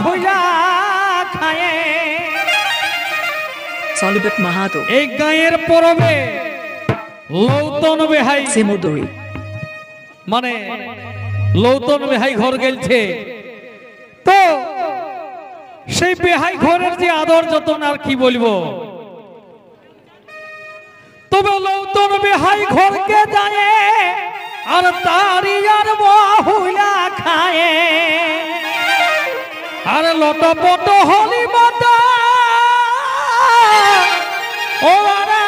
हुआ खाए Solibet Mahato एक गायेर परबे लौतन बेहाई Simodori माने लौतन बेहाई घर गेलছে তো সেই বেহাই ঘরের যে আদর যতন আর কি বলবো তবে লৌতন বেহাই ঘরকে যায় আর তারি আর বাহুলা খায় আর লটপট হলি মাতা ও রে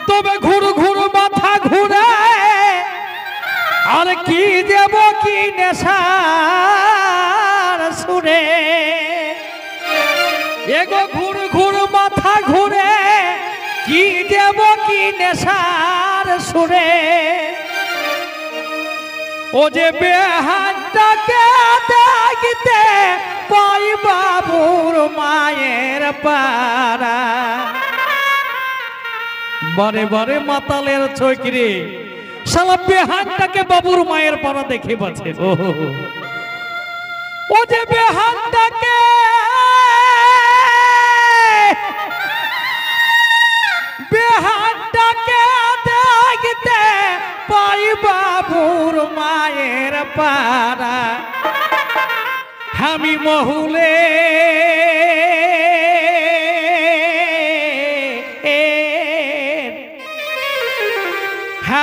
তবে ঘুর ঘুর মাথা ঘুরে আর কি দেব কি নেশার সুরে এগো ঘুর ঘুর মাথা ঘুরে কি দেব কি নেশার সুরে ও যে বেহানটাকে দেখতে পাই বাবুর মায়ের পাড়া বারে বারে মাতালের ছয়কিরে শালা বেহানটাকে বাবুর মায়ের পাড়া দেখে পাচ্ছে ও যে বেহানটাকে দেখতে পাই বাবুর মায়ের পাড়া আমি মহুলে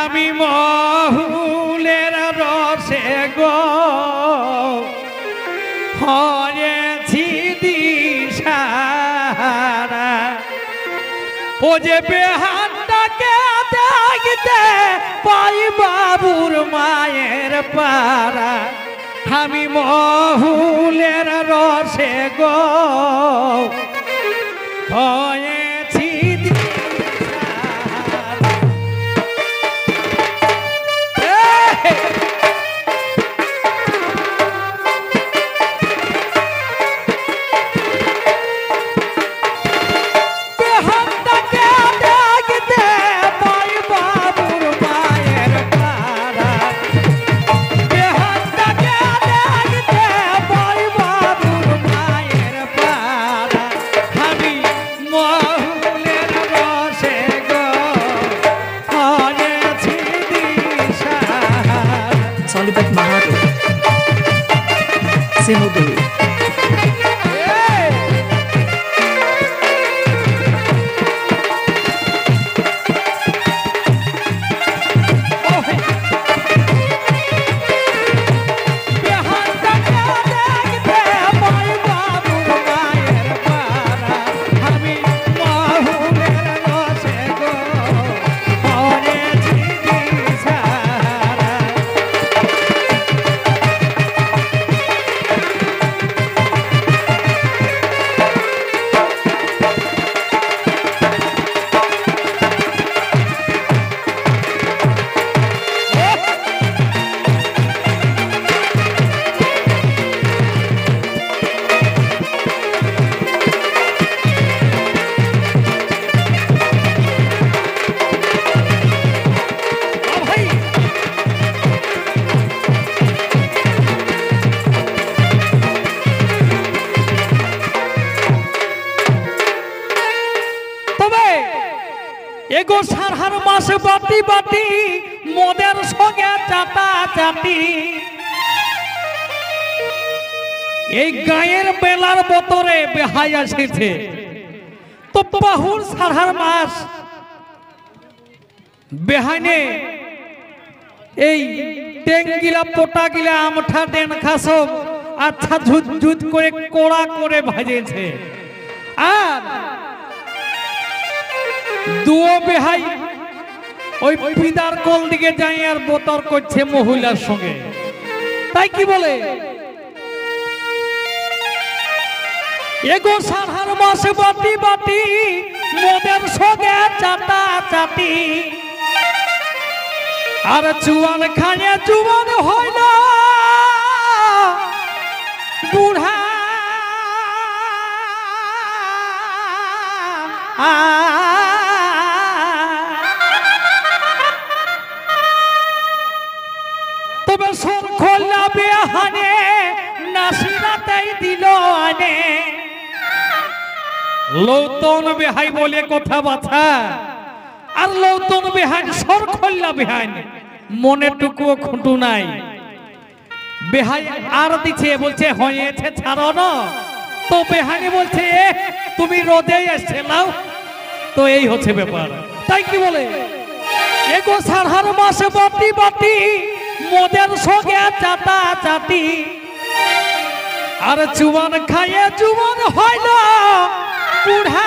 আমি মহুলের রসে গো হয়েছি দিশারা ও যে বেহানটাকে দেখতে পাই বাবুর মায়ের পাড়া আমি মহুলের রসে গো হয়েছি Solibet Mahato Simodori এগো সারহার মাস বাটি বাটি মদের সঙ্গে চাটা চাটি এই গায়ের বেলার বতরে বেহাই আসেছে তো বাহুর সারহার মাস বেহাইনে এই টেঙ্গিলা পোটা গিলা আমঠা দেন খাসব আচ্ছা ঝুট ঝুট করে কোড়া করে ভাজেছে আর দুও বেহাই ওই পিদার কোল দিকে যাই আর বোতর করছে মহিলার সঙ্গে তাই কি বলে এগো সারহার মাসে বাটি বাটি মদের সঙ্গে চাটা চাটি আর চুয়ান খাইয়ে জুয়ান হইল বুড়া লৌতন বেহাই বলে কথা বাছা আর লৌতন বেহাই সর খল্লা বেহাই মনে টুকুও খুঁটু নাই বেহাই আর দিছে বলছে হয়েছে ছাড়ো না তো বেহানি বলছে তুমি রোদে এসে নাও তো এই হচ্ছে ব্যাপার তাই কি বলে এগো সাড়ার মাসে বাটি বাটি মদের সঙ্গে চাটা চাটি আর জুয়ান খাইয়ে জুয়ান হইল বুড়া